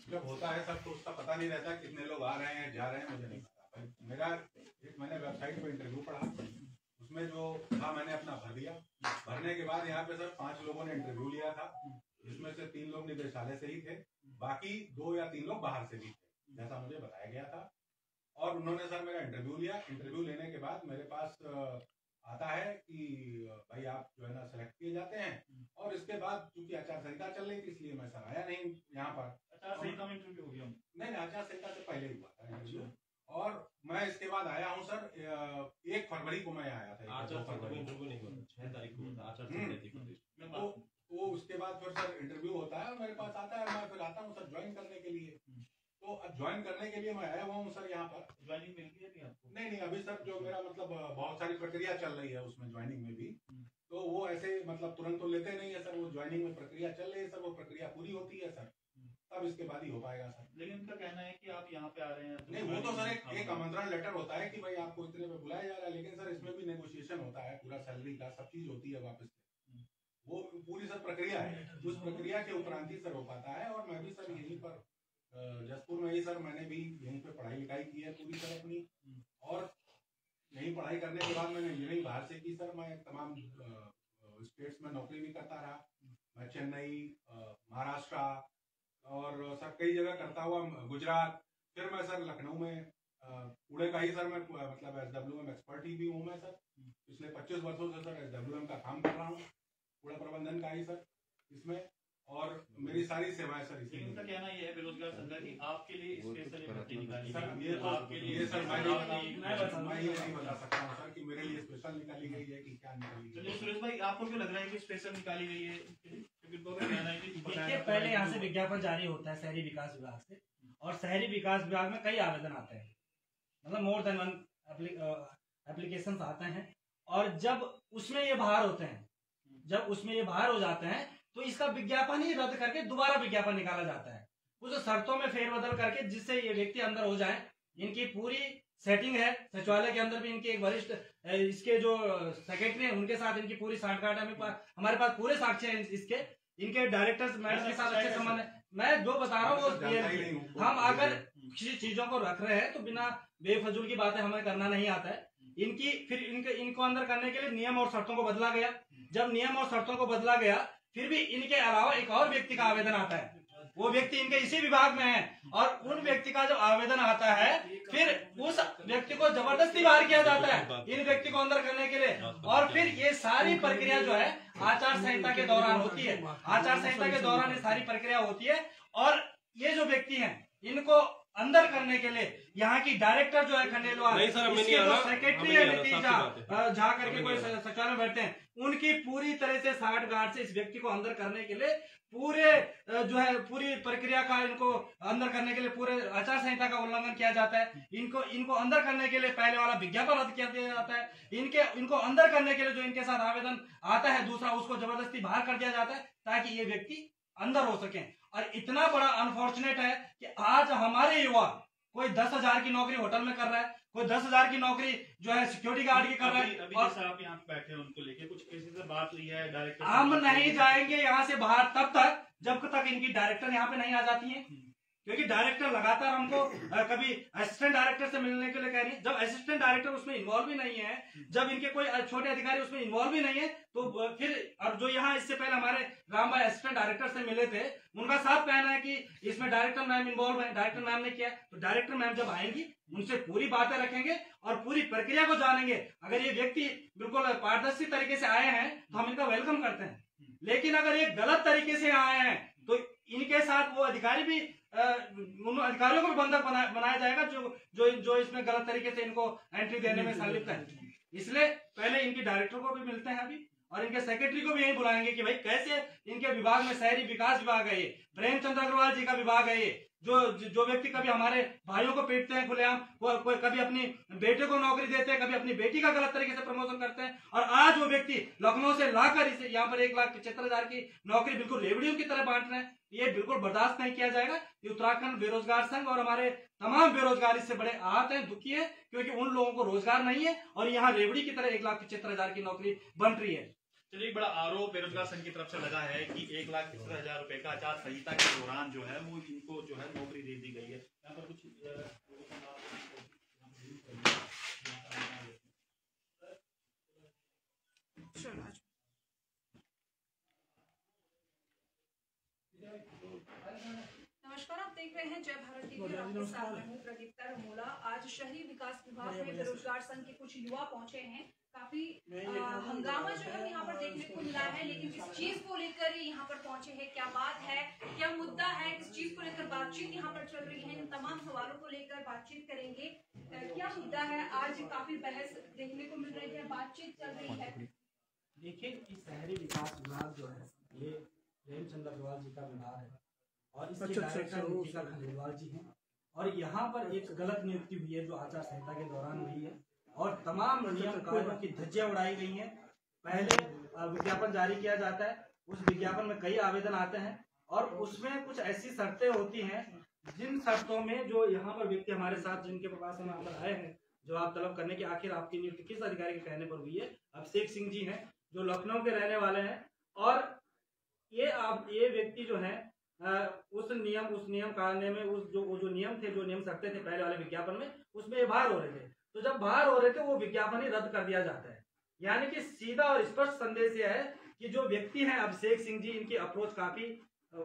जब होता है सब तो उसका पता नहीं रहता कितने लोग आ रहे हैं, जा रहे हैं, मुझे नहीं पता। मेरा मैंने वेबसाइट पर इंटरव्यू पढ़ा, उसमें जो था मैंने अपना भर दिया। भरने के बाद यहाँ पे सर 5 लोगों ने इंटरव्यू लिया था, जिसमें से 3 लोग निदेशालय से ही थे, बाकी 2 या 3 लोग बाहर से भी थे, जैसा मुझे बताया गया था। और उन्होंने सर मेरा इंटरव्यू लिया। इंटरव्यू लेने के बाद मेरे पास आता है कि भाई आप जो है ना सेलेक्ट किए जाते हैं, और इसके बाद चूंकि आचार संहिता चल रही थी इसलिए मैं सर आया नहीं यहाँ पर। आचार संहिता में इंटरव्यू हो गया? नहीं, आचार संहिता से पहले ही हुआ था इंटरव्यू, और मैं इसके बाद आया हूँ सर 1 फरवरी को मैं आया था। आचार संहिता में इंटरव्यू नहीं हुआ, 6 तारीख को हुआ था आचार संहिता। तो उसके बाद फिर सर इंटरव्यू होता है और मेरे पास आता है, मैं फिर आता हूँ सर ज्वाइन करने के लिए। तो अब ज्वाइन करने के लिए मैं आया हुआ हूँ सर यहाँ पर। ज्वाइनिंग मिल गई है आपको? नहीं, अभी सर जो मेरा मतलब बहुत सारी प्रक्रिया चल रही है उसमें, ज्वाइनिंग में भी, तो वो ऐसे मतलब तुरंत तो लेते नहीं है सर, वो ज्वाइनिंग में प्रक्रिया चल रही है सर, वो प्रक्रिया पूरी होती है सर, तब इसके बाद ही हो पाएगा सर। लेकिन उनका कहना है कि आप यहाँ पे आ रहे हैं नहीं, वो तो सर एक आमंत्रण लेटर होता है कि भाई आपको इतने पे बुलाया जा रहा है, लेकिन सर इसमें भी नेगोशिएशन होता है, पूरा सैलरी का सब चीज होती है वापस से, वो पूरी सर प्रक्रिया है, उस प्रक्रिया के उपरांत ही सर हो पाता है। और मैं भी सर यहीं पर जसपुर में ही सर मैंने भी यहीं पे पढ़ाई लिखाई की है पूरी सर अपनी, और यहीं पढ़ाई करने के बाद मैंने इंजीनियरिंग बाहर से की सर। मैं तमाम स्टेट्स में नौकरी भी करता रहा, मैं चेन्नई, महाराष्ट्र और सर कई जगह करता हुआ, गुजरात, फिर मैं सर लखनऊ में पुणे का ही सर मैं मतलब SWM एक्सपर्ट ही भी हूँ मैं सर। पिछले 25 वर्षों से सर SWM का काम कर रहा हूँ, कूड़ा प्रबंधन का ही सर इसमें, और मेरी सारी सेवाएं सर इसी। उनका कहना ये है बेरोजगार संघ की आपके लिए स्पेशल भर्ती निकाली सर, ये तो आपके लिए सर मैं ये नहीं बता सकता हूँ सर कि मेरे लिए स्पेशल निकाली गई है कि क्या निकाली गई है। सुरेश भाई, आपको क्यों लग रहा है कि स्पेशल निकाली गई है? देखिए, पहले यहाँ से विज्ञापन जारी होता है शहरी विकास विभाग से, और शहरी विकास विभाग में कई आवेदन आते हैं, मतलब मोर देन 1 एप्लीकेशन आते हैं, और जब उसमें ये बाहर होते हैं, जब उसमें ये बाहर हो जाते हैं तो इसका विज्ञापन ही रद्द करके दोबारा विज्ञापन निकाला जाता है, कुछ शर्तों में फेरबदल करके, जिससे ये व्यक्ति अंदर हो जाए। इनकी पूरी सेटिंग है, सचिवालय के अंदर भी इनके एक वरिष्ठ इसके जो सेक्रेटरी हैं उनके साथ इनकी पूरी सांठगांठ है, हमारे पास पूरे साक्ष्य हैं इसके, इनके डायरेक्टर्स मैडम के साथ अच्छे संबंध है। मैं जो बता रहा हूँ वो क्लियर, हम अगर किसी चीजों को रख रहे हैं तो बिना बेफजूल की बातें हमें करना नहीं आता है। इनकी फिर इनको अंदर करने के लिए नियम और शर्तों को बदला गया। जब नियम और शर्तों को बदला गया, फिर भी इनके अलावा एक और व्यक्ति का आवेदन आता है, वो व्यक्ति इनके इसी विभाग में है, और उन व्यक्ति का जब आवेदन आता है फिर उस व्यक्ति को जबरदस्ती बाहर किया जाता है इन व्यक्ति को अंदर करने के लिए। और फिर ये सारी प्रक्रिया जो है आचार संहिता के दौरान होती है, आचार संहिता के दौरान ये सारी प्रक्रिया होती है। और ये जो व्यक्ति हैं इनको अंदर करने के लिए यहाँ की डायरेक्टर जो है खंडेलवाल, इसके जो सेक्रेटरी है नीतीश झा करके कोई सचिवालय में बैठते हैं, उनकी पूरी तरह से साठगांठ से इस व्यक्ति को अंदर करने के लिए पूरे जो है पूरी प्रक्रिया का इनको अंदर करने के लिए पूरे आचार संहिता का उल्लंघन किया जाता है। इनको अंदर करने के लिए पहले वाला विज्ञापन रद्द किया जाता है, इनको अंदर करने के लिए जो इनके साथ आवेदन आता है दूसरा, उसको जबरदस्ती बाहर कर दिया जाता है ताकि ये व्यक्ति अंदर हो सके। और इतना बड़ा अनफॉर्चुनेट है कि आज हमारे युवा कोई 10,000 की नौकरी होटल में कर रहा है, कोई 10,000 की नौकरी जो है सिक्योरिटी गार्ड की कर रहा है। अभी और जैसे आप यहाँ पे बैठे हैं उनको लेके कुछ किसी से बात हुई है डायरेक्टर? हम नहीं जाएंगे यहाँ से बाहर तब तक जब तक इनकी डायरेक्टर यहाँ पे नहीं आ जाती है, क्योंकि डायरेक्टर लगातार हमको कभी असिस्टेंट डायरेक्टर से मिलने के लिए कह रही है। जब असिस्टेंट डायरेक्टर उसमें इन्वॉल्व ही नहीं है, जब इनके कोई छोटे अधिकारी उसमें इन्वॉल्व ही नहीं है, तो फिर और जो यहाँ इससे पहले हमारे राम भाई असिस्टेंट डायरेक्टर से मिले थे, उनका साफ कहना है कि इसमें डायरेक्टर मैम इन्वॉल्व है, डायरेक्टर मैम ने किया। तो डायरेक्टर मैम जब आएंगी उनसे पूरी बातें रखेंगे और पूरी प्रक्रिया को जानेंगे। अगर ये व्यक्ति बिल्कुल पारदर्शी तरीके से आए हैं तो हम इनका वेलकम करते हैं, लेकिन अगर ये गलत तरीके से आए हैं तो इनके साथ वो अधिकारी भी उन अधिकारियों को भी बंधक बनाया जाएगा जो इसमें गलत तरीके से इनको एंट्री देने में संलिप्त है। इसलिए पहले इनकी डायरेक्टर को भी मिलते हैं अभी, और इनके सेक्रेटरी को भी यही बुलाएंगे कि भाई कैसे इनके विभाग में शहरी विकास विभाग है, ये प्रेमचंद्र अग्रवाल जी का विभाग है, ये जो व्यक्ति कभी हमारे भाइयों को पीटते हैं खुलेआम, कोई कभी अपनी बेटे को नौकरी देते हैं, कभी अपनी बेटी का गलत तरीके से प्रमोशन करते हैं, और आज वो व्यक्ति लखनऊ से लाकर इसे यहाँ पर 1,75,000 की नौकरी बिल्कुल रेवड़ियों की तरह बांट रहे हैं। ये बिल्कुल बर्दाश्त नहीं किया जाएगा। ये उत्तराखंड बेरोजगार संघ और हमारे तमाम बेरोजगार इससे बड़े आहत हैं, दुखी है, क्योंकि उन लोगों को रोजगार नहीं है और यहाँ रेवड़ी की तरह 1,75,000 की नौकरी बन रही है। चलिए, एक बड़ा आरोप बेरोजगार संघ की तरफ से लगा है कि 1,75,000 रुपए का आचार संहिता के दौरान जो है वो इनको जो है नौकरी दे दी गई है। यहाँ पर कुछ नमस्कार, आप देख रहे हैं जय भारत टीवी और आपके साथ मैं हूं प्रदीप्ता रमोला। आज शहरी विकास विभाग में बेरोजगार संघ के कुछ युवा पहुंचे हैं। काफी हंगामा जो है यहाँ पर देखने को मिला है, लेकिन किस चीज को लेकर यहाँ पर पहुंचे हैं, क्या बात है, क्या मुद्दा है, किस चीज को लेकर बातचीत यहाँ पर चल रही है, इन तमाम सवालों को लेकर बातचीत करेंगे। क्या मुद्दा है, आज काफी बहस देखने को मिल रही है, बातचीत चल रही है। देखिए, इस शहरी विकास विभाग जो है ये प्रेमचंद्र अग्रवाल जी का विभाग है और इसके डायरेक्टर नितिका खंडेलवाल जी हैं, और यहाँ पर एक गलत नियुक्ति हुई है जो आचार संहिता के दौरान हुई है, और तमाम नियम कानून की धज्जियां उड़ाई गई हैं। पहले विज्ञापन जारी किया जाता है, उस विज्ञापन में कई आवेदन आते हैं और उसमें कुछ ऐसी शर्तें होती हैं जिन शर्तों में जो यहाँ पर व्यक्ति हमारे साथ जिनके पास हम यहाँ पर आए हैं जवाब तलब करने की आखिर आपकी नियुक्ति किस अधिकारी के कहने पर हुई है, अभिषेक सिंह जी हैं जो लखनऊ के रहने वाले हैं, और ये व्यक्ति जो है उस नियम कानून में जो नियम थे, जो नियम शर्तें थे पहले वाले विज्ञापन में, उसमें बाहर हो रहे थे। तो जब बाहर हो रहे थे वो विज्ञापन ही रद्द कर दिया जाता है। यानी कि सीधा और स्पष्ट संदेश यह है कि जो व्यक्ति हैं अभिषेक सिंह जी, इनकी अप्रोच काफी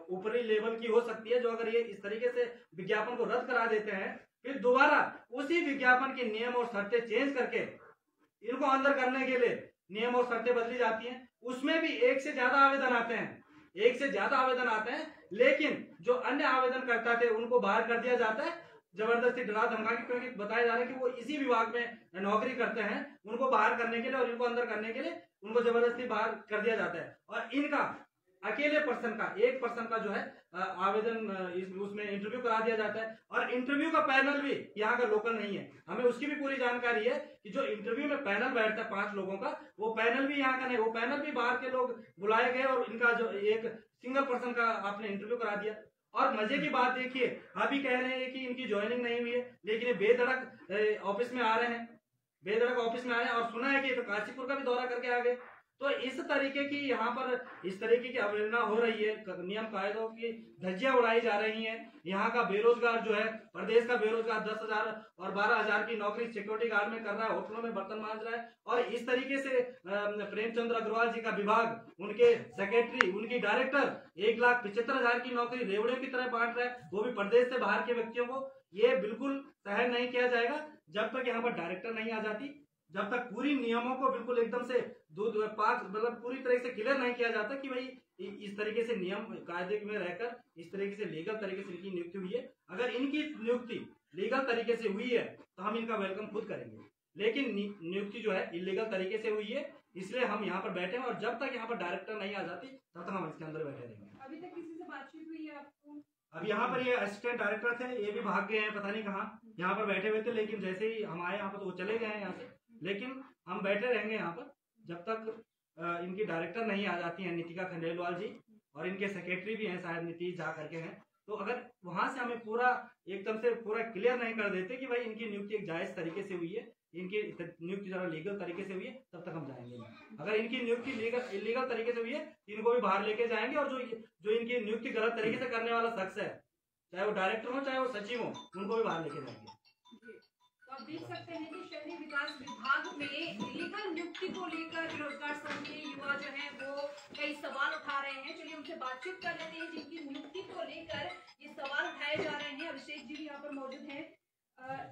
ऊपरी लेवल की हो सकती है, जो अगर ये इस तरीके से विज्ञापन को रद्द करा देते हैं, फिर दोबारा उसी विज्ञापन के नियम और शर्तें चेंज करके इनको अंदर करने के लिए नियम और शर्तें बदली जाती हैं। उसमें भी एक से ज्यादा आवेदन आते हैं, लेकिन जो अन्य आवेदन करता थे उनको बाहर कर दिया जाता है, जबरदस्ती डरा धमका के, क्योंकि बताया जा रहा है कि वो इसी विभाग में नौकरी करते हैं, उनको बाहर करने के लिए और इनको अंदर करने के लिए उनको जबरदस्ती बाहर कर दिया जाता है। और इनका अकेले एक पर्सन का जो है आवेदन उसमें इंटरव्यू करा दिया जाता है, और इंटरव्यू का पैनल भी यहाँ का लोकल नहीं है। हमें उसकी भी पूरी जानकारी है कि जो इंटरव्यू में पैनल बैठता है 5 लोगों का, वो पैनल भी यहाँ का नहीं, वो पैनल भी बाहर के लोग बुलाए गए और इनका जो एक सिंगल पर्सन का आपने इंटरव्यू करा दिया। और मजे की बात देखिए, अभी कह रहे हैं कि इनकी ज्वाइनिंग नहीं हुई है, लेकिन ये बेधड़क ऑफिस में आ रहे हैं और सुना है कि तो काशीपुर का भी दौरा करके आ गए। तो इस तरीके की यहाँ पर इस तरीके की अवहेलना हो रही है, नियम कायदों की धज्जियां उड़ाई जा रही हैं। यहाँ का बेरोजगार जो है, प्रदेश का बेरोजगार 10,000 और 12,000 की नौकरी सिक्योरिटी गार्ड में कर रहा है, होटलों में बर्तन मांज रहा है, और इस तरीके से प्रेमचंद्र अग्रवाल जी का विभाग, उनके सेक्रेटरी, उनकी डायरेक्टर 1,75,000 की नौकरी रेवड़ियों की तरह बांट रहा है, वो भी प्रदेश से बाहर के व्यक्तियों को। ये बिल्कुल सहन नहीं किया जाएगा जब तक यहाँ पर डायरेक्टर नहीं आ जाती, जब तक पूरी नियमों को बिल्कुल एकदम से मतलब पूरी तरह से क्लियर नहीं किया जाता कि भाई इस तरीके से नियम कायदे में रहकर इस तरीके से लीगल तरीके से इनकी नियुक्ति हुई है। अगर इनकी नियुक्ति लीगल तरीके से हुई है तो हम इनका वेलकम खुद करेंगे, लेकिन नियुक्ति जो है इलीगल तरीके से हुई है, इसलिए हम यहाँ पर बैठे हैं, और जब तक यहाँ पर डायरेक्टर नहीं आ जाती तब तक हम इसके अंदर बैठे रहेंगे। अभी तक किसी से बातचीत हुई है आपको? अब यहाँ पर ये असिस्टेंट डायरेक्टर थे, ये भी भाग गए हैं, पता नहीं कहाँ, यहाँ पर बैठे हुए थे, लेकिन जैसे ही हम आए यहाँ पर तो वो चले गए हैं यहाँ से। लेकिन हम बैठे रहेंगे यहाँ पर जब तक इनकी डायरेक्टर नहीं आ जाती हैं नितिका खंडेलवाल जी, और इनके सेक्रेटरी भी हैं शायद नीतीश झा करके हैं, तो अगर वहां से हमें पूरा एकदम से पूरा क्लियर नहीं कर देते कि भाई इनकी नियुक्ति एक जायज तरीके से हुई है, इनकी नियुक्ति जरा लीगल तरीके से हुई है, तब तक हम जाएंगे नहीं। अगर इनकी नियुक्ति इलीगल तरीके से हुई है, इनको भी बाहर लेके जाएंगे, और जो इनकी नियुक्ति गलत तरीके से करने वाला शख्स है, चाहे वो डायरेक्टर हो चाहे वो सचिव हो, उनको भी बाहर लेके जाएंगे। तो आप देख सकते हैं कि शहरी विकास विभाग में इलीगल नियुक्ति को लेकर बेरोजगार संघ के युवा जो है वो कई सवाल उठा रहे हैं। चलिए उनसे बातचीत कर लेते हैं जिनकी नियुक्ति को लेकर ये सवाल उठाए जा रहे हैं। अभिषेक जी भी यहाँ पर मौजूद हैं।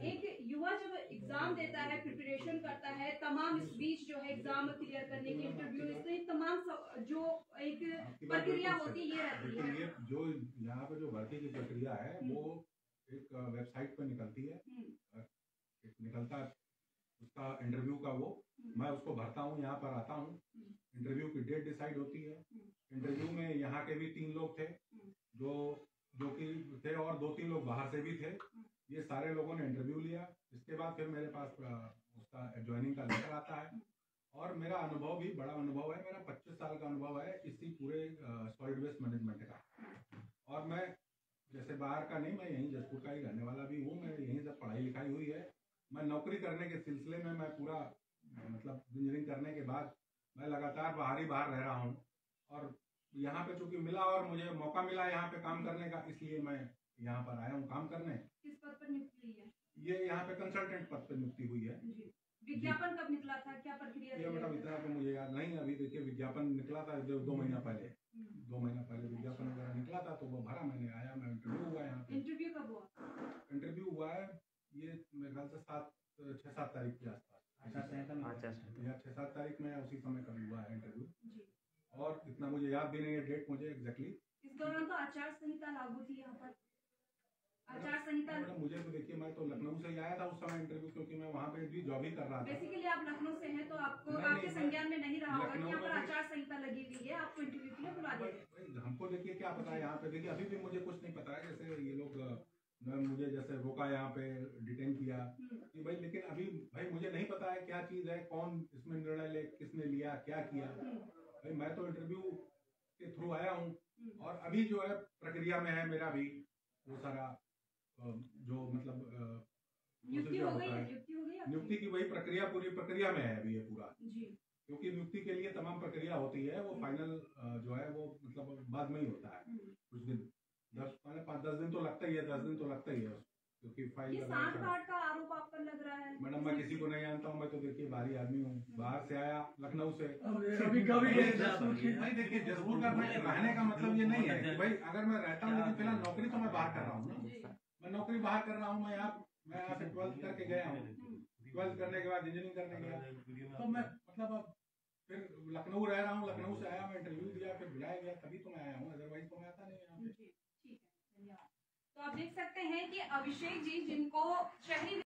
एक युवा जब एग्जाम देता है, प्रिपरेशन करता है, तमाम स्पीच जो है एग्जाम क्लियर करने की, इंटरव्यू, इससे तमाम जो एक प्रक्रिया होती है ये रहती है। ये जो यहाँ पे जो भर्ती की प्रक्रिया है वो एक वेबसाइट पर निकलती है, निकलता है उसका इंटरव्यू का, वो मैं उसको भरता हूँ, यहाँ पर आता हूँ, इंटरव्यू की डेट डिसाइड होती है। इंटरव्यू में यहाँ के भी 3 लोग थे जो कि थे, और 2-3 लोग बाहर से भी थे। ये सारे लोगों ने इंटरव्यू लिया। इसके बाद फिर मेरे पास उसका ज्वाइनिंग का लेटर आता है, और मेरा अनुभव भी बड़ा अनुभव है। मेरा 25 साल का अनुभव है इसी पूरे सॉलिड वेस्ट मैनेजमेंट का। और मैं जैसे बाहर का नहीं, मैं यहीं जसपुर का ही रहने वाला भी हूँ। मैं यहीं से पढ़ाई लिखाई हुई है। मैं नौकरी करने के सिलसिले में मैं पूरा मतलब इंजीनियरिंग करने के बाद मैं लगातार बाहर रह रहा हूँ, और यहाँ पे चूंकि मिला और मुझे मौका मिला यहाँ पे काम करने का, इसलिए मैं यहाँ पर आया हूँ काम करने। किस पद पर नियुक्ति हुई है? ये यहाँ पे कंसल्टेंट पद पर नियुक्ति हुई है। विज्ञापन कब निकला था, क्या प्रक्रिया? ये मैडम इतना तो मुझे याद नहीं। अभी देखिए विज्ञापन निकला था जो 2 महीना पहले, 2 महीना पहले विज्ञापन वगैरह निकला था, तो वो भरा, मैंने आया, मैं इंटरव्यू हुआ यहाँ पे। इंटरव्यू कब हुआ? इंटरव्यू हुआ है ये मेरे ख्याल से 6-7 तारीख के आसपास, या 6-7 तारीख में, उसी समय कभी हुआ है इंटरव्यू। और इतना मुझे याद भी नहीं है डेट मुझे एग्जैक्टली। इस दौरान तो आचार संहिता लागू थी यहाँ पर। आचार संहिता मुझे तो देखिए, मैं तो लखनऊ से ही आया था उस समय इंटरव्यू, क्योंकि मैं वहाँ पे भी जॉब ही कर रहा था। बेसिकली आप लखनऊ से हैं, तो आपको आपके संज्ञान में नहीं रहा होगा कि यहाँ पर आचार संहिता लगी हुई है, आपको इंटरव्यू के लिए बुला दिया। हमको देखिए क्या पता है यहाँ पे, देखिए अभी भी मुझे कुछ नहीं पता है। जैसे ये लोग मुझे जैसे रोका, यहाँ पे डिटेन किया कि भाई, लेकिन अभी भाई मुझे नहीं पता है क्या चीज़ है, कौन इसमें निर्णय ले, किसने लिया, क्या किया। भाई मैं तो इंटरव्यू के थ्रू आया हूँ, और अभी जो है प्रक्रिया में है मेरा भी वो सारा जो मतलब नियुक्ति हो गई, नियुक्ति की वही प्रक्रिया, पूरी प्रक्रिया में है अभी ये पूरा। जी। क्योंकि नियुक्ति के लिए तमाम प्रक्रिया होती है, वो फाइनल जो है वो मतलब बाद में ही होता है। कुछ दिन 5-10 दिन तो लगता ही है, 10 दिन तो लगता ही है, क्योंकि फाइल। ये सांठगांठ का आरोप आप पर लग रहा है? मैडम मैं किसी को नहीं जानता हूँ, मैं तो देखिए बाहरी आदमी हूँ, बाहर से आया लखनऊ से। नहीं देखिए, जसपुर का रहने का मतलब ये नहीं है कि भाई अगर मैं रहता हूँ, लेकिन फिलहाल नौकरी तो मैं बाहर कर रहा हूँ ना, मैं नौकरी बाहर कर रहा हूँ। मैं यहाँ से 12th करके गया हूँ, 12th करने के बाद इंजीनियरिंग करने गया, तो मैं मतलब अब फिर लखनऊ रह रहा हूँ। लखनऊ से आया, मैं इंटरव्यू दिया, फिर बुलाया गया, तभी तो मैं आया हूँ, अदरवाइज तो मैं आता नहीं यहाँ पे। ठीक है, धन्यवाद। तो आप देख सकते हैं कि अभिषेक जी, जिनको शहरी